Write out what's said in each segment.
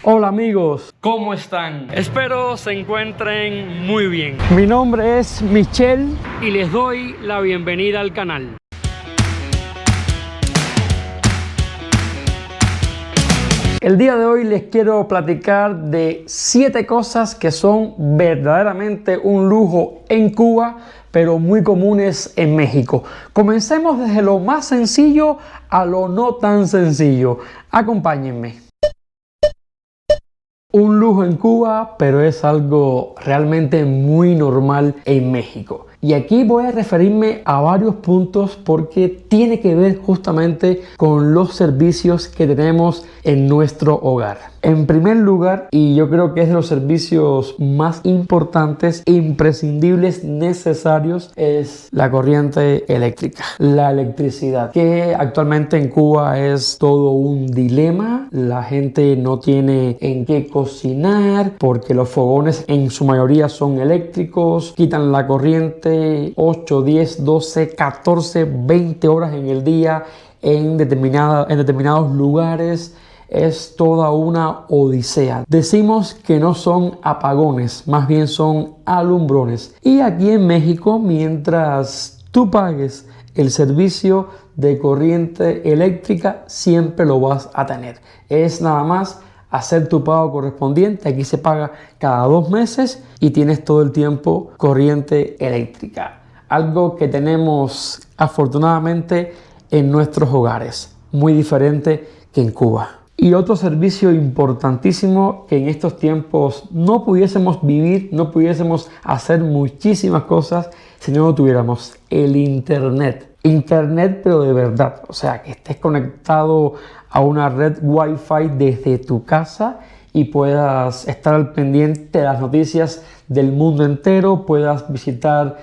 Hola amigos, ¿Cómo están? Espero se encuentren muy bien mi nombre es Michelle y les doy la bienvenida al canal. El día de hoy les quiero platicar de 7 cosas que son verdaderamente un lujo en Cuba, pero muy comunes en México. Comencemos desde lo más sencillo a lo no tan sencillo. Acompáñenme. Un lujo en Cuba, pero es algo realmente muy normal en México. Y aquí voy a referirme a varios puntos porque tiene que ver justamente con los servicios que tenemos en nuestro hogar. En primer lugar, y yo creo que es de los servicios más importantes, imprescindibles, necesarios, es la corriente eléctrica, la electricidad, que actualmente en Cuba es todo un dilema. La gente no tiene en qué cocinar porque los fogones en su mayoría son eléctricos, quitan la corriente 8, 10, 12, 14, 20 horas en el día en determinados lugares. Es toda una odisea. Decimos que no son apagones, más bien son alumbrones. Y aquí en México, mientras tú pagues el servicio de corriente eléctrica, siempre lo vas a tener. Es nada más hacer tu pago correspondiente. Aquí se paga cada 2 meses y tienes todo el tiempo corriente eléctrica. Algo que tenemos afortunadamente en nuestros hogares, muy diferente que en Cuba. Y otro servicio importantísimo que en estos tiempos no pudiésemos vivir, no pudiésemos hacer muchísimas cosas si no lo tuviéramos: el internet. Internet, pero de verdad, o sea, que estés conectado a una red Wi-Fi desde tu casa y puedas estar al pendiente de las noticias del mundo entero, puedas visitar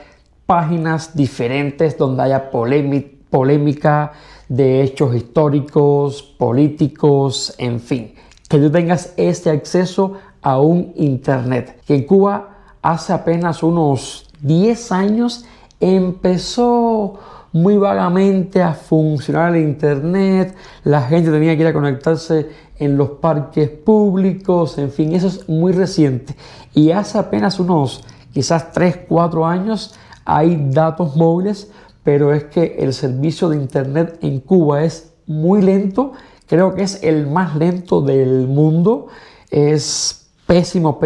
páginas diferentes donde haya polémica de hechos históricos, políticos, en fin, que tú tengas este acceso a un internet que en Cuba hace apenas unos 10 años empezó muy vagamente a funcionar el internet. La gente tenía que ir a conectarse en los parques públicos, en fin, eso es muy reciente. Y hace apenas unos quizás 3, 4 años hay datos móviles, pero es que el servicio de internet en Cuba es muy lento. Creo que es el más lento del mundo. Es pésimo.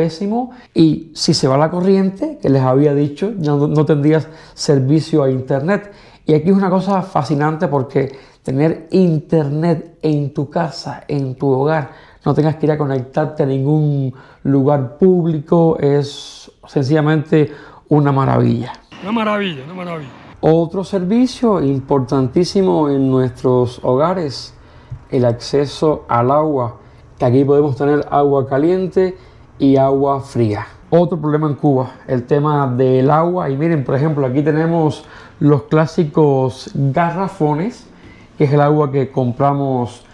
Y si se va la corriente, que les había dicho, no tendrías servicio a internet. Y aquí es una cosa fascinante porque tener internet en tu casa, en tu hogar, no tengas que ir a conectarte a ningún lugar público, es sencillamente una maravilla. Una maravilla, una maravilla. Otro servicio importantísimo en nuestros hogares, el acceso al agua, que aquí podemos tener agua caliente y agua fría. Otro problema en Cuba, el tema del agua. Y miren, por ejemplo, aquí tenemos los clásicos garrafones, que es el agua que compramos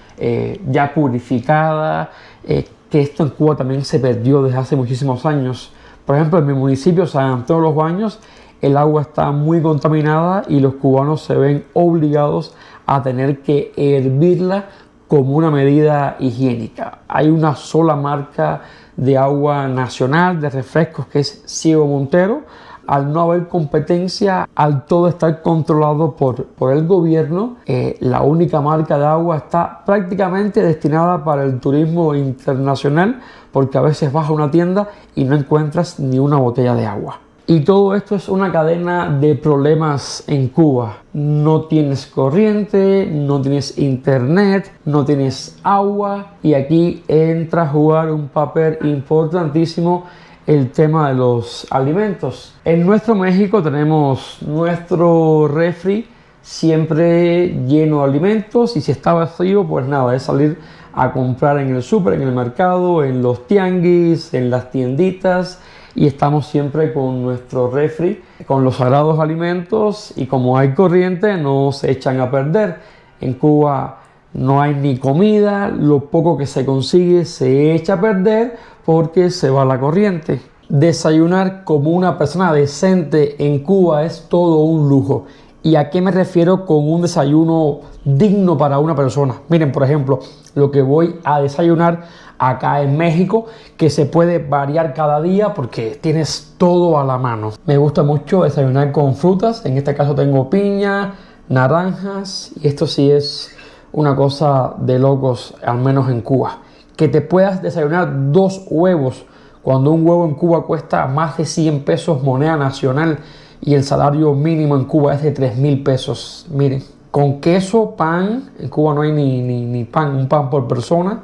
ya purificada, que esto en Cuba también se perdió desde hace muchísimos años. Por ejemplo, en mi municipio, San Antonio de los Baños, el agua está muy contaminada y los cubanos se ven obligados a tener que hervirla como una medida higiénica. Hay una sola marca de agua nacional de refrescos, que es Ciego Montero. Al no haber competencia, al todo estar controlado por el gobierno, la única marca de agua está prácticamente destinada para el turismo internacional, porque a veces vas a una tienda y no encuentras ni una botella de agua. Y todo esto es una cadena de problemas en Cuba. No tienes corriente, no tienes internet, no tienes agua, y aquí entra a jugar un papel importantísimo el tema de los alimentos. En nuestro México tenemos nuestro refri siempre lleno de alimentos, y si está vacío, pues nada, es salir a comprar en el súper, en el mercado, en los tianguis, en las tienditas. Y estamos siempre con nuestro refri, con los sagrados alimentos, y como hay corriente no se echan a perder. En Cuba no hay ni comida, lo poco que se consigue se echa a perder porque se va la corriente. Desayunar como una persona decente en Cuba es todo un lujo. ¿Y a qué me refiero con un desayuno digno para una persona? Miren, por ejemplo, lo que voy a desayunar acá en México, que se puede variar cada día porque tienes todo a la mano. Me gusta mucho desayunar con frutas, en este caso tengo piña, naranjas, y esto sí es una cosa de locos, al menos en Cuba. Que te puedas desayunar 2 huevos, cuando un huevo en Cuba cuesta más de 100 pesos moneda nacional y el salario mínimo en Cuba es de 3.000 pesos. Miren, con queso, pan, en Cuba no hay ni pan, un pan por persona,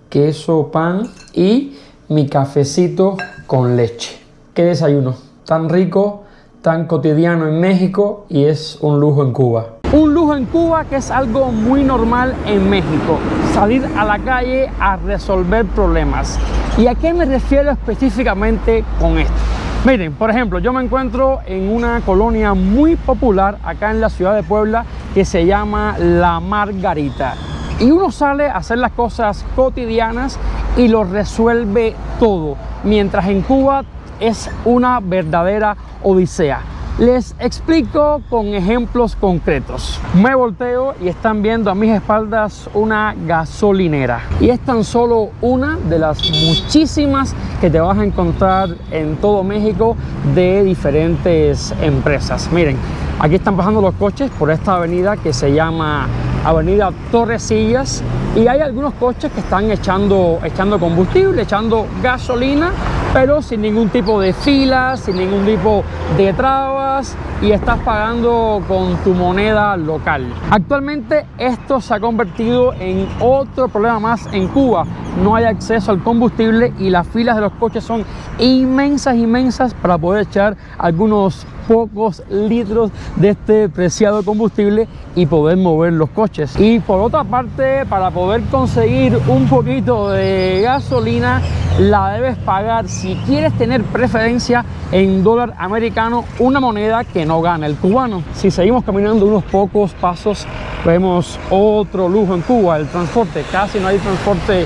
queso, pan y mi cafecito con leche. ¿Qué desayuno? Tan rico, tan cotidiano en México y es un lujo en Cuba. Un lujo en Cuba que es algo muy normal en México, salir a la calle a resolver problemas. ¿Y a qué me refiero específicamente con esto? Miren, por ejemplo, yo me encuentro en una colonia muy popular acá en la ciudad de Puebla que se llama La Margarita. Y uno sale a hacer las cosas cotidianas y lo resuelve todo, mientras en Cuba es una verdadera odisea. Les explico con ejemplos concretos. Me volteo y están viendo a mis espaldas una gasolinera. Y es tan solo una de las muchísimas que te vas a encontrar en todo México de diferentes empresas. Miren, aquí están pasando los coches por esta avenida que se llama Avenida Torrecillas. Y hay algunos coches que están echando combustible, echando gasolina, pero sin ningún tipo de filas, sin ningún tipo de trabas, y estás pagando con tu moneda local. Actualmente esto se ha convertido en otro problema más en Cuba. No hay acceso al combustible y las filas de los coches son inmensas para poder echar algunos pocos litros de este preciado combustible y poder mover los coches. Y por otra parte, para poder conseguir un poquito de gasolina, la debes pagar, si quieres tener preferencia, en dólar americano, una moneda que no gana el cubano. Si seguimos caminando unos pocos pasos, vemos otro lujo en Cuba, el transporte. Casi no hay transporte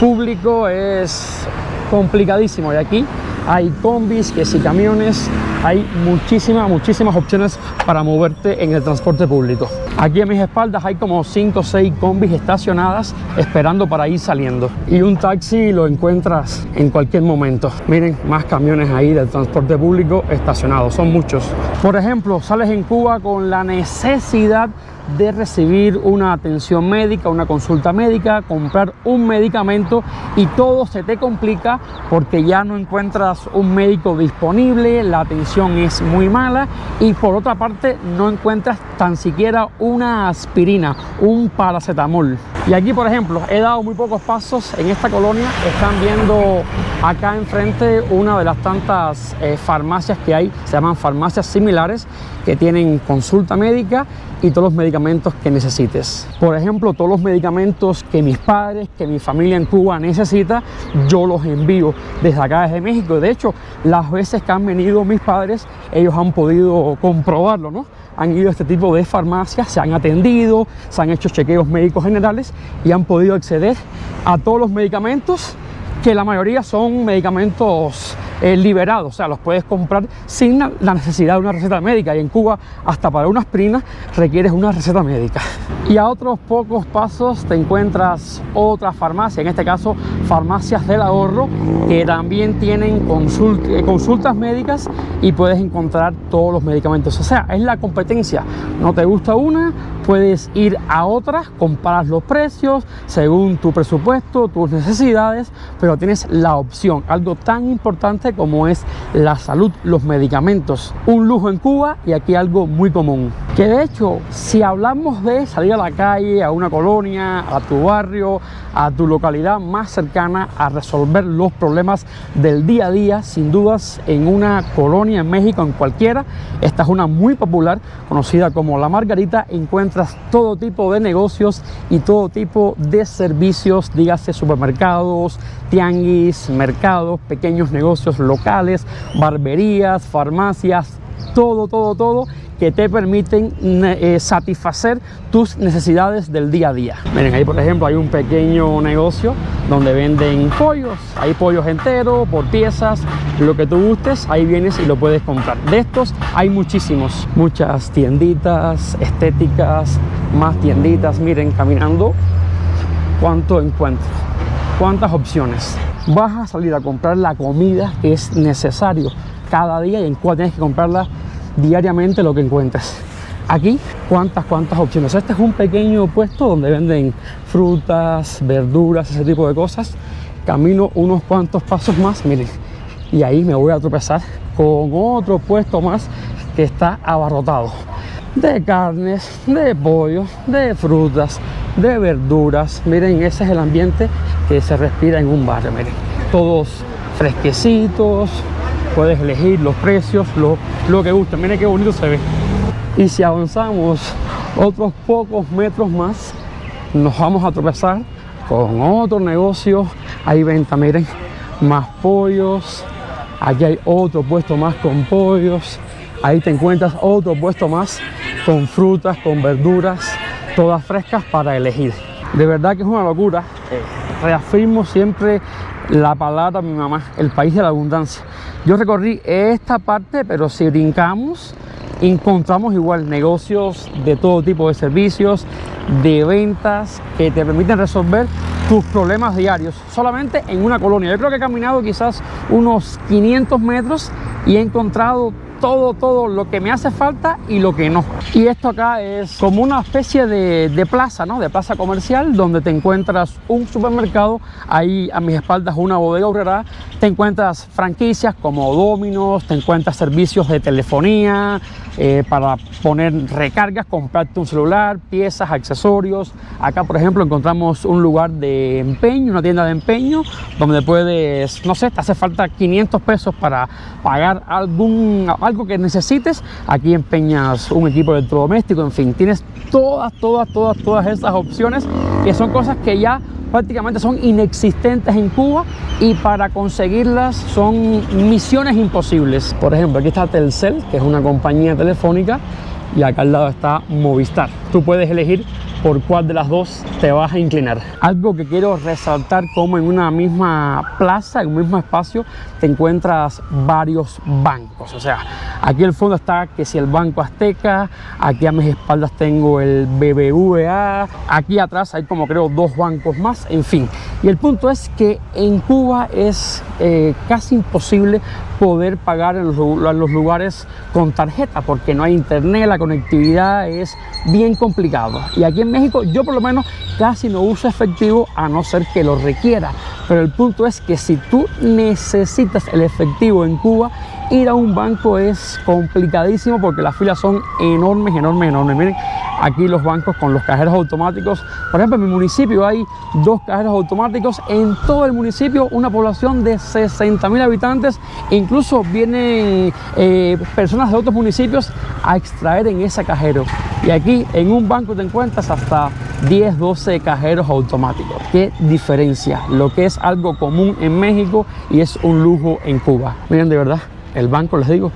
público, es complicadísimo. Y aquí hay combis, que si camiones, hay muchísimas opciones para moverte en el transporte público. Aquí a mis espaldas hay como 5 o 6 combis estacionadas esperando para ir saliendo. Y un taxi lo encuentras en cualquier momento. Miren, más camiones ahí del transporte público estacionados, son muchos. Por ejemplo, sales en Cuba con la necesidad de recibir una atención médica, una consulta médica, comprar un medicamento, y todo se te complica porque ya no encuentras un médico disponible, la atención es muy mala, y por otra parte no encuentras tan siquiera una aspirina, un paracetamol. Y aquí, por ejemplo, he dado muy pocos pasos en esta colonia. Están viendo acá enfrente una de las tantas farmacias que hay, se llaman farmacias similares, que tienen consulta médica y todos los medicamentos que necesites. Por ejemplo, todos los medicamentos que mis padres, que mi familia en Cuba necesita, yo los envío desde acá, desde México. De hecho, las veces que han venido mis padres, ellos han podido comprobarlo, ¿no? Han ido a este tipo de farmacias, se han atendido, se han hecho chequeos médicos generales y han podido acceder a todos los medicamentos, que la mayoría son medicamentos liberados, o sea, los puedes comprar sin la necesidad de una receta médica. Y en Cuba, hasta para una aspirina requieres una receta médica. Y a otros pocos pasos te encuentras otra farmacia, en este caso farmacias del ahorro, que también tienen consultas médicas y puedes encontrar todos los medicamentos. O sea, es la competencia. No te gusta una, puedes ir a otra, comparas los precios según tu presupuesto, tus necesidades, pero tienes la opción, algo tan importante como es la salud, los medicamentos. Un lujo en Cuba, y aquí algo muy común. Que de hecho, si hablamos de salir a la calle, a una colonia, a tu barrio, a tu localidad más cercana, a resolver los problemas del día a día, sin dudas en una colonia en México, en cualquiera, esta es una muy popular, conocida como La Margarita, encuentras todo tipo de negocios y todo tipo de servicios, dígase supermercados, tianguis, mercados, pequeños negocios locales, barberías, farmacias, todo que te permiten satisfacer tus necesidades del día a día. Miren, ahí por ejemplo hay un pequeño negocio donde venden pollos. Hay pollos enteros, por piezas, lo que tú gustes, ahí vienes y lo puedes comprar. De estos hay muchísimos, muchas tienditas estéticas, más tienditas. Miren, caminando, cuánto encuentro. cuántas opciones. Vas a salir a comprar la comida que es necesario cada día y en Cuba tienes que comprarla diariamente lo que encuentres. Aquí, cuántas opciones. Este es un pequeño puesto donde venden frutas, verduras, ese tipo de cosas. Camino unos cuantos pasos más, miren, y ahí me voy a tropezar con otro puesto más que está abarrotado de carnes, de pollo, de frutas, de verduras. Miren, ese es el ambiente que se respira en un barrio. Miren, todos fresquecitos, puedes elegir los precios, lo que guste. Miren qué bonito se ve. Y si avanzamos otros pocos metros más, nos vamos a tropezar con otro negocio. Hay venta, miren, más pollos. Aquí hay otro puesto más con pollos. Ahí te encuentras otro puesto más con frutas, con verduras, todas frescas para elegir. De verdad que es una locura. Reafirmo siempre la palabra de mi mamá, el país de la abundancia. Yo recorrí esta parte, pero si brincamos, encontramos igual negocios de todo tipo de servicios, de ventas que te permiten resolver tus problemas diarios solamente en una colonia. Yo creo que he caminado quizás unos 500 metros y he encontrado todo lo que me hace falta y lo que no. Y esto acá es como una especie de plaza, ¿no? De plaza comercial, donde te encuentras un supermercado. Ahí a mis espaldas una bodega obrera. Te encuentras franquicias como Domino's, te encuentras servicios de telefonía, para poner recargas, comprarte un celular, piezas, accesorios. Acá, por ejemplo, encontramos un lugar de empeño, una tienda de empeño, donde puedes, no sé, te hace falta 500 pesos para pagar algo que necesites. Aquí empeñas un equipo electrodoméstico, en fin, tienes todas esas opciones, que son cosas que ya prácticamente son inexistentes en Cuba, y para conseguirlas son misiones imposibles. Por ejemplo, aquí está Telcel, que es una compañía telefónica, y acá al lado está Movistar. Tú puedes elegir por cuál de las dos te vas a inclinar. Algo que quiero resaltar, como en una misma plaza, en un mismo espacio, te encuentras varios bancos. O sea, aquí al fondo está que si el Banco Azteca, aquí a mis espaldas tengo el BBVA, aquí atrás hay como creo 2 bancos más, en fin. Y el punto es que en Cuba es casi imposible poder pagar en los lugares con tarjeta, porque no hay internet, la conectividad es bien complicado. Y aquí en México yo por lo menos casi no uso efectivo, a no ser que lo requiera. Pero el punto es que si tú necesitas el efectivo en Cuba, ir a un banco es complicadísimo, porque las filas son enormes. Miren, aquí los bancos con los cajeros automáticos. Por ejemplo, en mi municipio hay 2 cajeros automáticos. En todo el municipio, una población de 60.000 habitantes. Incluso vienen personas de otros municipios a extraer en ese cajero. Y aquí en un banco te encuentras hasta 10, 12 cajeros automáticos. ¿Qué diferencia? Lo que es algo común en México y es un lujo en Cuba. Miren, de verdad, el banco, les digo,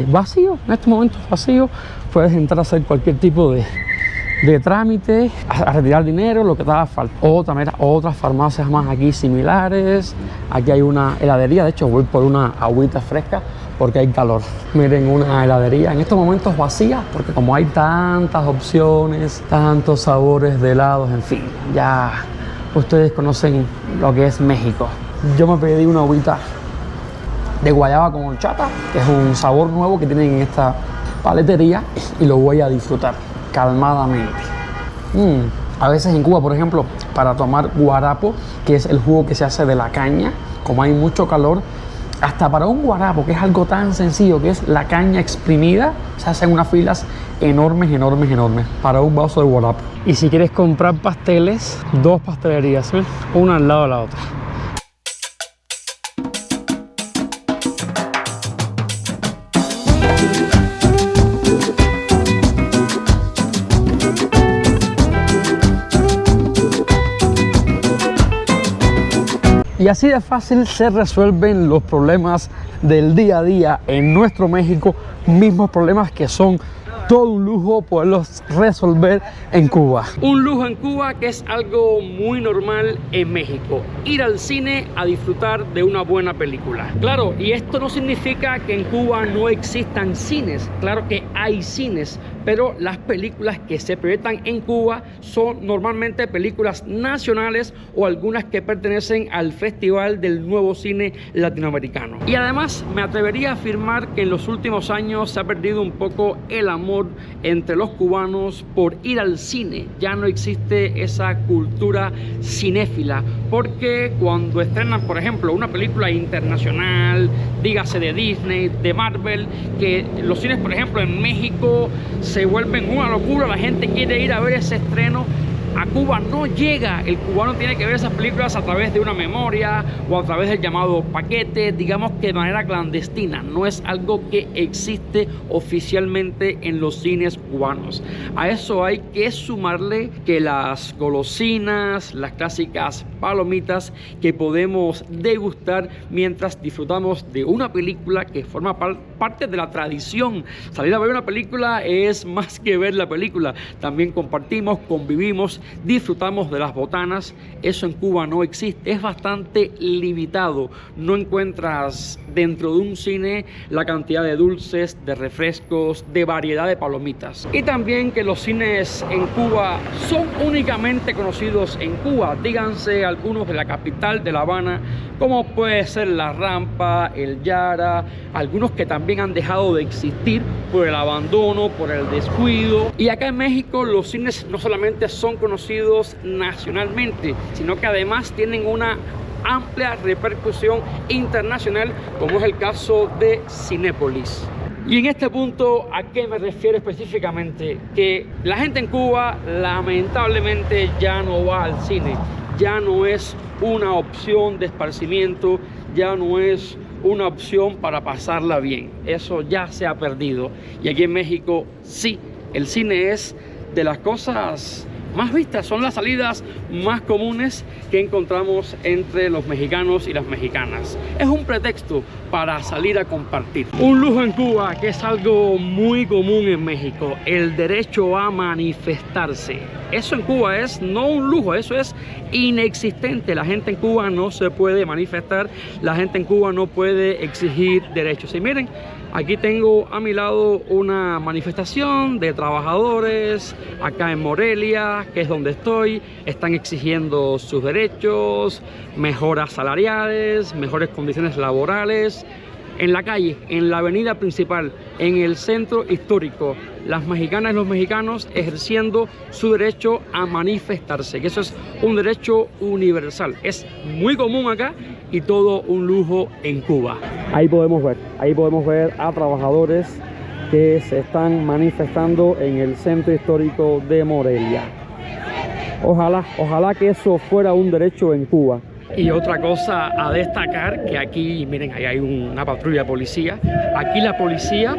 vacío, en este momento vacío. Puedes entrar a hacer cualquier tipo de trámite, a retirar dinero, lo que te haga falta. Otras farmacias más aquí similares. Aquí hay una heladería, de hecho voy por una agüita fresca porque hay calor. Miren, una heladería en estos momentos vacía, porque como hay tantas opciones, tantos sabores de helados, en fin, ya ustedes conocen lo que es México. Yo me pedí una agüita de guayaba con horchata, que es un sabor nuevo que tienen en esta paletería, y lo voy a disfrutar calmadamente. A veces en Cuba, por ejemplo, para tomar guarapo, que es el jugo que se hace de la caña, como hay mucho calor, hasta para un guarapo, que es algo tan sencillo, que es la caña exprimida, se hacen unas filas enormes para un vaso de guarapo. Y si quieres comprar pasteles, 2 pastelerías, ¿ves? Una al lado de la otra. Y así de fácil se resuelven los problemas del día a día en nuestro México, mismos problemas que son todo un lujo poderlos resolver en Cuba. Un lujo en Cuba que es algo muy normal en México. Ir al cine a disfrutar de una buena película. Claro, y esto no significa que en Cuba no existan cines. Claro que hay cines, pero las películas que se proyectan en Cuba son normalmente películas nacionales o algunas que pertenecen al Festival del Nuevo Cine Latinoamericano. Y además me atrevería a afirmar que en los últimos años se ha perdido un poco el amor entre los cubanos por ir al cine. Ya no existe esa cultura cinéfila, porque cuando estrenan, por ejemplo, una película internacional, dígase de Disney, de Marvel, que los cines, por ejemplo, en México se vuelven una locura, la gente quiere ir a ver ese estreno. A Cuba no llega, el cubano tiene que ver esas películas a través de una memoria o a través del llamado paquete, digamos que de manera clandestina. No es algo que existe oficialmente en los cines cubanos. A eso hay que sumarle que las golosinas, las clásicas palomitas que podemos degustar mientras disfrutamos de una película que forma parte de la tradición. Salir a ver una película es más que ver la película, también compartimos, convivimos, disfrutamos de las botanas. Eso en Cuba no existe, es bastante limitado. No encuentras dentro de un cine la cantidad de dulces, de refrescos, de variedad de palomitas. Y también que los cines en Cuba son únicamente conocidos en Cuba, díganse algunos de la capital, de La Habana, como puede ser La Rampa, el Yara, algunos que también han dejado de existir por el abandono, por el descuido. Y acá en México los cines no solamente son conocidos nacionalmente, sino que además tienen una amplia repercusión internacional, como es el caso de Cinépolis. Y en este punto, ¿a qué me refiero específicamente? Que la gente en Cuba lamentablemente ya no va al cine, ya no es una opción de esparcimiento, ya no es una opción para pasarla bien. Eso ya se ha perdido. Y aquí en México sí, el cine es de las cosas más vistas, son las salidas más comunes que encontramos entre los mexicanos y las mexicanas. Es un pretexto para salir a compartir. Un lujo en Cuba, que es algo muy común en México, el derecho a manifestarse. Eso en Cuba es no un lujo, eso es inexistente. La gente en Cuba no se puede manifestar, la gente en Cuba no puede exigir derechos. Y miren, aquí tengo a mi lado una manifestación de trabajadores acá en Morelia, que es donde estoy. Están exigiendo sus derechos, mejoras salariales, mejores condiciones laborales. En la calle, en la avenida principal, en el centro histórico, las mexicanas y los mexicanos ejerciendo su derecho a manifestarse, que eso es un derecho universal. Es muy común acá y todo un lujo en Cuba. Ahí podemos ver a trabajadores que se están manifestando en el centro histórico de Morelia. Ojalá que eso fuera un derecho en Cuba. Y otra cosa a destacar, que aquí, miren, ahí hay una patrulla de policía. Aquí la policía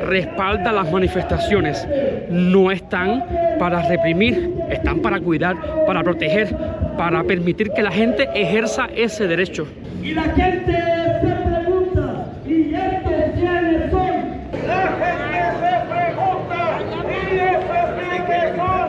respalda las manifestaciones. No están para reprimir, están para cuidar, para proteger, para permitir que la gente ejerza ese derecho. Y la gente se pregunta, ¿y estos quiénes son? La gente se pregunta, ¿y estos quiénes son?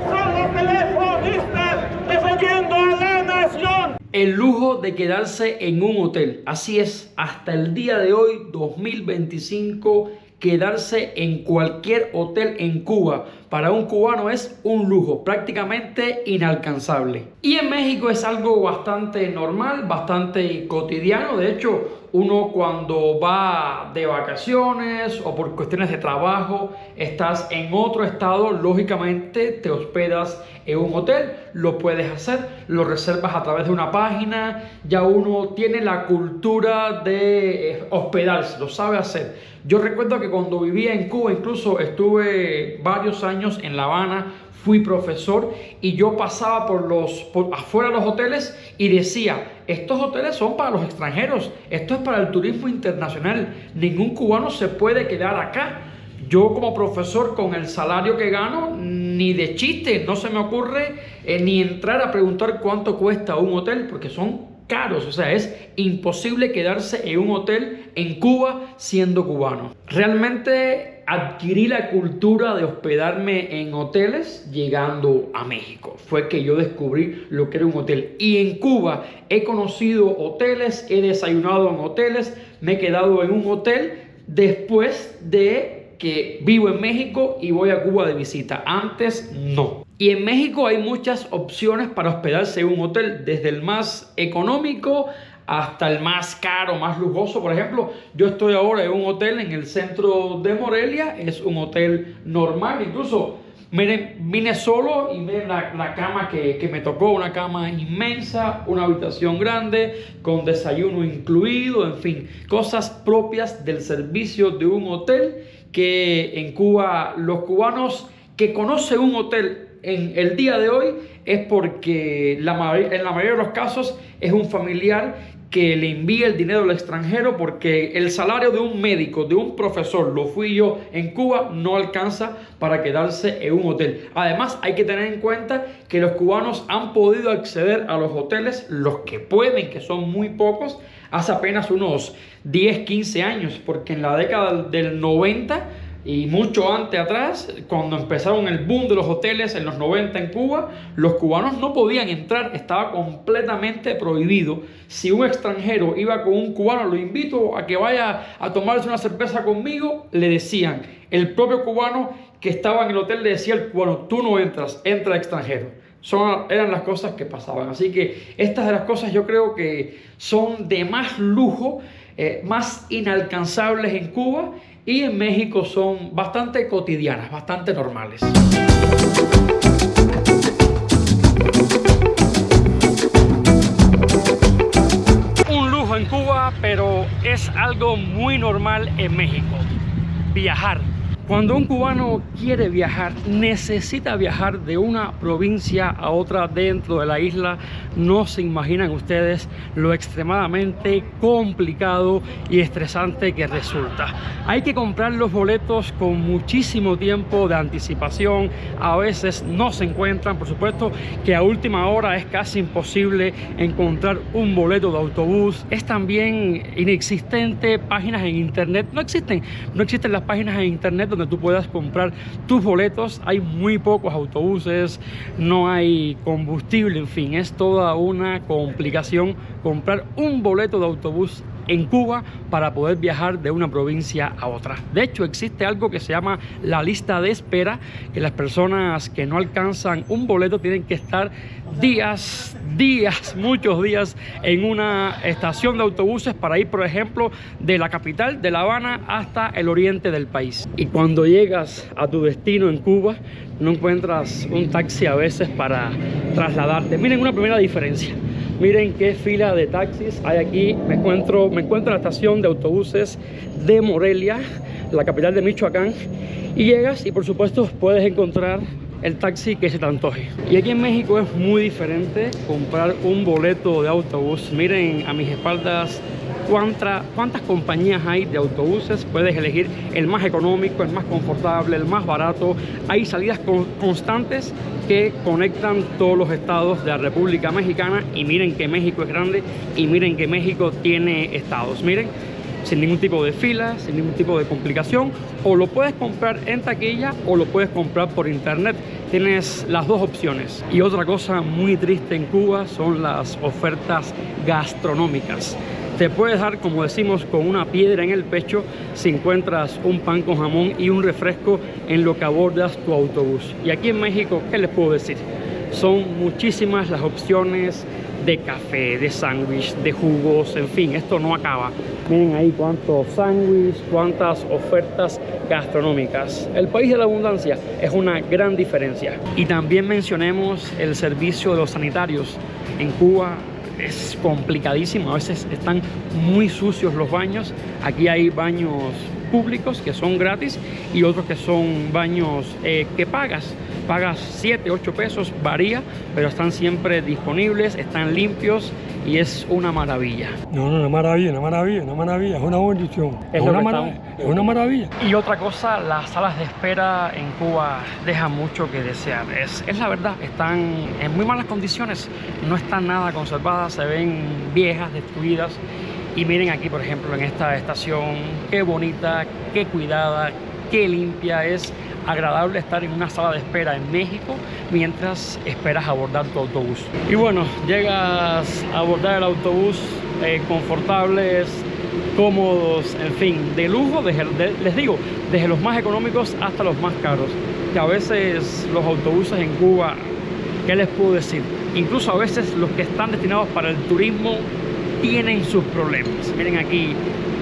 Son los telefonistas defendiendo a la nación. El lujo de quedarse en un hotel. Así es, hasta el día de hoy, 2025, quedarse en cualquier hotel en Cuba para un cubano es un lujo prácticamente inalcanzable. Y en México es algo bastante normal, bastante cotidiano. De hecho, uno cuando va de vacaciones o por cuestiones de trabajo, estás en otro estado, lógicamente te hospedas en un hotel, lo puedes hacer, lo reservas a través de una página, ya uno tiene la cultura de hospedarse, lo sabe hacer. Yo recuerdo que cuando vivía en Cuba, incluso estuve varios años en La Habana, fui profesor y yo pasaba por afuera de los hoteles y decía, estos hoteles son para los extranjeros, esto es para el turismo internacional, ningún cubano se puede quedar acá. Yo como profesor con el salario que gano, ni de chiste, no se me ocurre ni entrar a preguntar cuánto cuesta un hotel, porque son caros, o sea, es imposible quedarse en un hotel en Cuba siendo cubano. Realmente adquirí la cultura de hospedarme en hoteles llegando a México. Fue que yo descubrí lo que era un hotel. Y en Cuba he conocido hoteles, he desayunado en hoteles, me he quedado en un hotel después de que vivo en México y voy a Cuba de visita. Antes no. Y en México hay muchas opciones para hospedarse en un hotel, desde el más económico hasta el más caro, más lujoso. Por ejemplo, yo estoy ahora en un hotel en el centro de Morelia. Es un hotel normal, incluso miren, vine solo y miren la cama que me tocó, una cama inmensa, una habitación grande, con desayuno incluido, en fin, cosas propias del servicio de un hotel, que en Cuba los cubanos que conocen un hotel en el día de hoy es porque en la mayoría de los casos es un familiar que le envía el dinero al extranjero, porque el salario de un médico, de un profesor, lo fui yo en Cuba, no alcanza para quedarse en un hotel. Además, hay que tener en cuenta que los cubanos han podido acceder a los hoteles, los que pueden, que son muy pocos, hace apenas unos 10, 15 años, porque en la década del 90 y mucho antes atrás, cuando empezaron el boom de los hoteles en los 90 en Cuba, los cubanos no podían entrar, estaba completamente prohibido. Si un extranjero iba con un cubano, lo invito a que vaya a tomarse una cerveza conmigo, le decían. El propio cubano que estaba en el hotel le decía al cubano: tú no entras, entra extranjero. Eran las cosas que pasaban. Así que estas de las cosas yo creo que son de más lujo, más inalcanzables en Cuba, y en México son bastante cotidianas, bastante normales. Un lujo en Cuba, pero es algo muy normal en México: viajar. Cuando un cubano quiere viajar, necesita viajar de una provincia a otra dentro de la isla. No se imaginan ustedes lo extremadamente complicado y estresante que resulta. Hay que comprar los boletos con muchísimo tiempo de anticipación. A veces no se encuentran. Por supuesto que a última hora es casi imposible encontrar un boleto de autobús. Es también inexistente páginas en internet. No existen las páginas en internet donde tú puedas comprar tus boletos. Hay muy pocos autobuses, no hay combustible, en fin, es toda una complicación comprar un boleto de autobús en Cuba para poder viajar de una provincia a otra. De hecho, existe algo que se llama la lista de espera, que las personas que no alcanzan un boleto tienen que estar muchos días en una estación de autobuses para ir, por ejemplo, de la capital, de La Habana, hasta el oriente del país. Y cuando llegas a tu destino en Cuba, no encuentras un taxi a veces para trasladarte. Miren una primera diferencia. Miren qué fila de taxis hay aquí. Me encuentro en la estación de autobuses de Morelia, la capital de Michoacán, y llegas y por supuesto puedes encontrar el taxi que se te antoje. Y aquí en México es muy diferente comprar un boleto de autobús. Miren a mis espaldas cuántas compañías hay de autobuses. Puedes elegir el más económico, el más confortable, el más barato. Hay salidas constantes que conectan todos los estados de la República Mexicana. Y miren que México es grande, y miren que México tiene estados. Miren, sin ningún tipo de fila, sin ningún tipo de complicación. O lo puedes comprar en taquilla o lo puedes comprar por internet. Tienes las dos opciones. Y otra cosa muy triste en Cuba son las ofertas gastronómicas. Te puedes dar, como decimos, con una piedra en el pecho si encuentras un pan con jamón y un refresco en lo que abordas tu autobús. Y aquí en México, ¿qué les puedo decir? Son muchísimas las opciones de café, de sándwich, de jugos, en fin, esto no acaba. Miren ahí cuántos sándwiches, cuántas ofertas gastronómicas. El país de la abundancia es una gran diferencia. Y también mencionemos el servicio de los sanitarios. En Cuba es complicadísimo, a veces están muy sucios los baños. Aquí hay baños públicos que son gratis y otros que son baños que pagas 7, 8 pesos, varía, pero están siempre disponibles, están limpios y es una maravilla. No, una maravilla, es una bendición, es una maravilla. Y otra cosa, las salas de espera en Cuba dejan mucho que desear, es la verdad, están en muy malas condiciones, no están nada conservadas, se ven viejas, destruidas. Y miren aquí, por ejemplo, en esta estación, qué bonita, qué cuidada, qué limpia. Es agradable estar en una sala de espera en México mientras esperas abordar tu autobús. Y bueno, llegas a abordar el autobús confortables, cómodos, en fin, de lujo, les digo, desde los más económicos hasta los más caros. Que a veces los autobuses en Cuba, ¿qué les puedo decir? Incluso a veces los que están destinados para el turismo tienen sus problemas. Miren aquí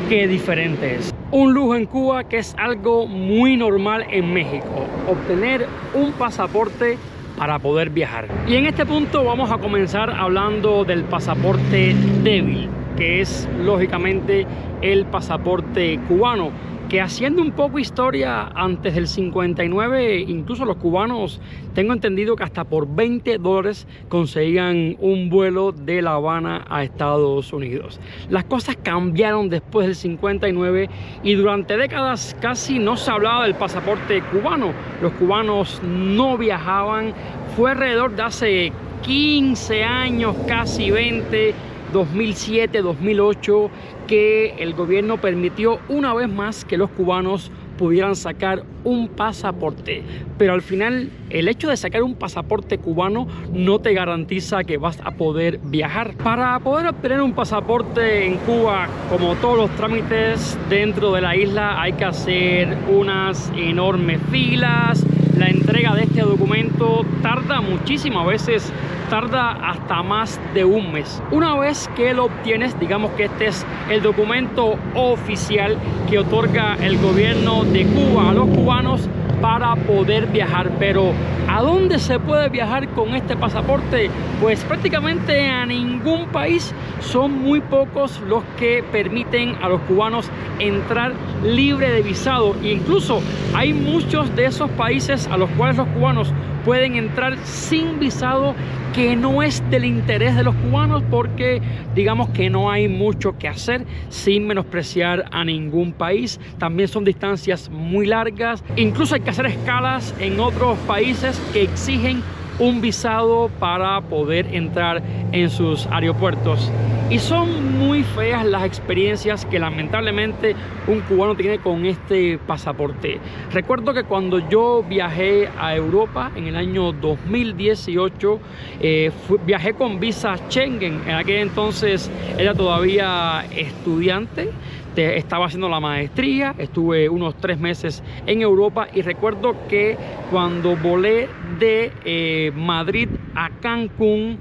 qué diferente es. Un lujo en Cuba que es algo muy normal en México, obtener un pasaporte para poder viajar. Y en este punto vamos a comenzar hablando del pasaporte débil, que es lógicamente el pasaporte cubano, que haciendo un poco historia antes del 59, incluso los cubanos, tengo entendido que hasta por $20 conseguían un vuelo de La Habana a Estados Unidos. Las cosas cambiaron después del 59 y durante décadas casi no se hablaba del pasaporte cubano. Los cubanos no viajaban. Fue alrededor de hace 15 años, casi 20, 2007, 2008, que el gobierno permitió una vez más que los cubanos pudieran sacar un pasaporte. Pero al final, el hecho de sacar un pasaporte cubano no te garantiza que vas a poder viajar. Para poder obtener un pasaporte en Cuba, como todos los trámites dentro de la isla, hay que hacer unas enormes filas. La entrega de este documento tarda muchísimo, a veces tarda hasta más de un mes. Una vez que lo obtienes, digamos que este es el documento oficial que otorga el gobierno de Cuba a los cubanos para poder viajar. Pero ¿a dónde se puede viajar con este pasaporte? Pues prácticamente a ningún país. Son muy pocos los que permiten a los cubanos entrar libre de visado. E incluso hay muchos de esos países a los cuales los cubanos pueden entrar sin visado, que no es del interés de los cubanos, porque digamos que no hay mucho que hacer, sin menospreciar a ningún país. También son distancias muy largas, incluso hay que hacer escalas en otros países que exigen un visado para poder entrar en sus aeropuertos. Y son muy feas las experiencias que lamentablemente un cubano tiene con este pasaporte. Recuerdo que cuando yo viajé a Europa en el año 2018, viajé con visa Schengen. En aquel entonces era todavía estudiante. Estaba haciendo la maestría, estuve unos 3 meses en Europa y recuerdo que cuando volé de Madrid a Cancún,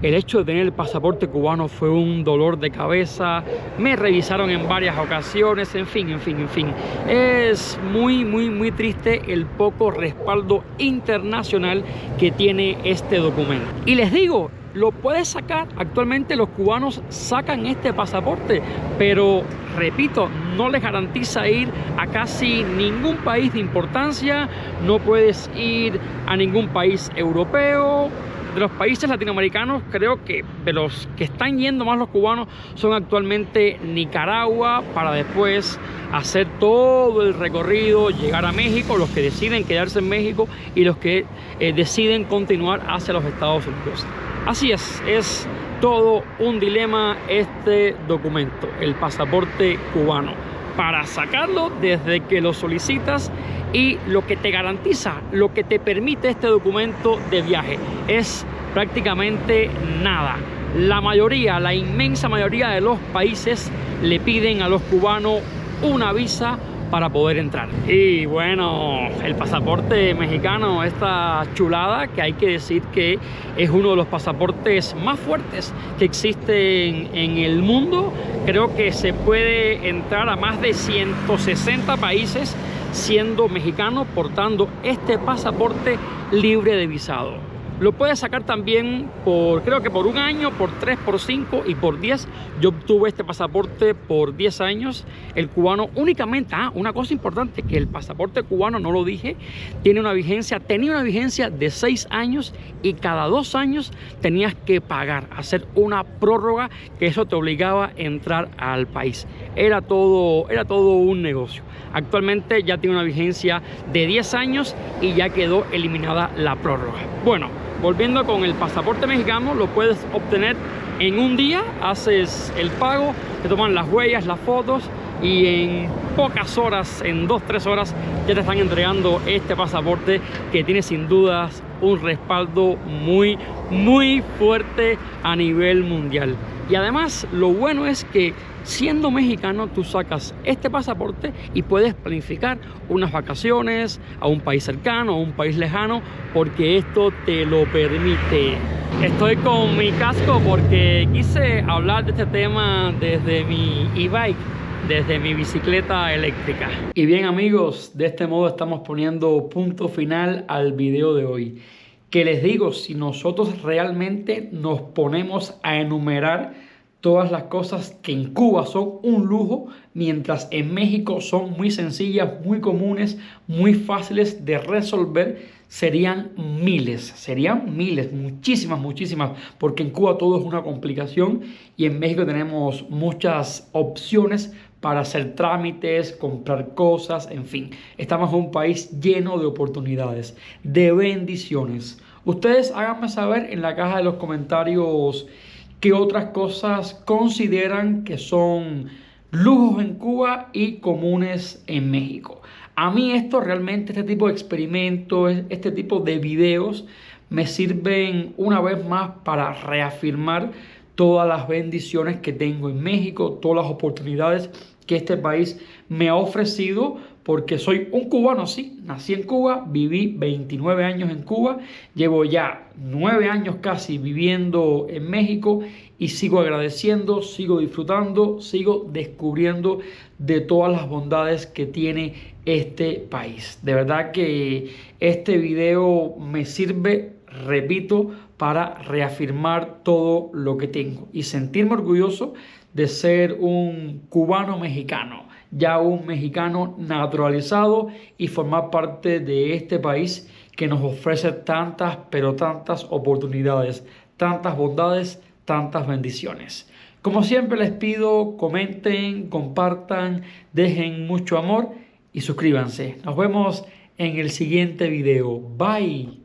el hecho de tener el pasaporte cubano fue un dolor de cabeza. Me revisaron en varias ocasiones, en fin. Es muy triste el poco respaldo internacional que tiene este documento. Y les digo, lo puedes sacar. Actualmente los cubanos sacan este pasaporte, pero repito, no les garantiza ir a casi ningún país de importancia. No puedes ir a ningún país europeo. De los países latinoamericanos, creo que de los que están yendo más los cubanos son actualmente Nicaragua, para después hacer todo el recorrido, llegar a México, los que deciden quedarse en México y los que deciden continuar hacia los Estados Unidos. Así es todo un dilema este documento, el pasaporte cubano. Para sacarlo, desde que lo solicitas, y lo que te garantiza, lo que te permite este documento de viaje, es prácticamente nada. La inmensa mayoría de los países le piden a los cubanos una visa para poder entrar. Y bueno, el pasaporte mexicano, esta chulada, que hay que decir que es uno de los pasaportes más fuertes que existen en el mundo. Creo que se puede entrar a más de 160 países siendo mexicano, portando este pasaporte libre de visado. Lo puedes sacar también creo que por 1 año, por 3, por 5 y por 10. Yo obtuve este pasaporte por 10 años. El cubano únicamente, una cosa importante, que el pasaporte cubano, no lo dije, tenía una vigencia de 6 años y cada 2 años tenías que pagar, hacer una prórroga, que eso te obligaba a entrar al país. Era todo un negocio. Actualmente ya tiene una vigencia de 10 años y ya quedó eliminada la prórroga. Bueno, volviendo con el pasaporte mexicano, lo puedes obtener en un día. Haces el pago, te toman las huellas, las fotos y en pocas horas, en 2-3 horas, ya te están entregando este pasaporte que tiene sin dudas un respaldo muy fuerte a nivel mundial. Y además lo bueno es que Siendo mexicano, tú sacas este pasaporte y puedes planificar unas vacaciones a un país cercano, a un país lejano, porque esto te lo permite. Estoy con mi casco porque quise hablar de este tema desde mi e-bike, desde mi bicicleta eléctrica. Y bien amigos, de este modo estamos poniendo punto final al video de hoy. Que les digo, si nosotros realmente nos ponemos a enumerar todas las cosas que en Cuba son un lujo, mientras en México son muy sencillas, muy comunes, muy fáciles de resolver, serían miles, muchísimas, porque en Cuba todo es una complicación y en México tenemos muchas opciones para hacer trámites, comprar cosas, en fin. Estamos en un país lleno de oportunidades, de bendiciones. Ustedes háganme saber en la caja de los comentarios qué otras cosas consideran que son lujos en Cuba y comunes en México. A mí este tipo de experimentos, este tipo de videos me sirven una vez más para reafirmar todas las bendiciones que tengo en México, todas las oportunidades que este país me ha ofrecido, porque soy un cubano, sí, nací en Cuba, viví 29 años en Cuba, llevo ya 9 años casi viviendo en México y sigo agradeciendo, sigo disfrutando, sigo descubriendo de todas las bondades que tiene este país. De verdad que este video me sirve, repito, para reafirmar todo lo que tengo y sentirme orgulloso de ser un cubano mexicano, ya un mexicano naturalizado y formar parte de este país que nos ofrece tantas, pero tantas oportunidades, tantas bondades, tantas bendiciones. Como siempre les pido, comenten, compartan, dejen mucho amor y suscríbanse. Nos vemos en el siguiente video. Bye.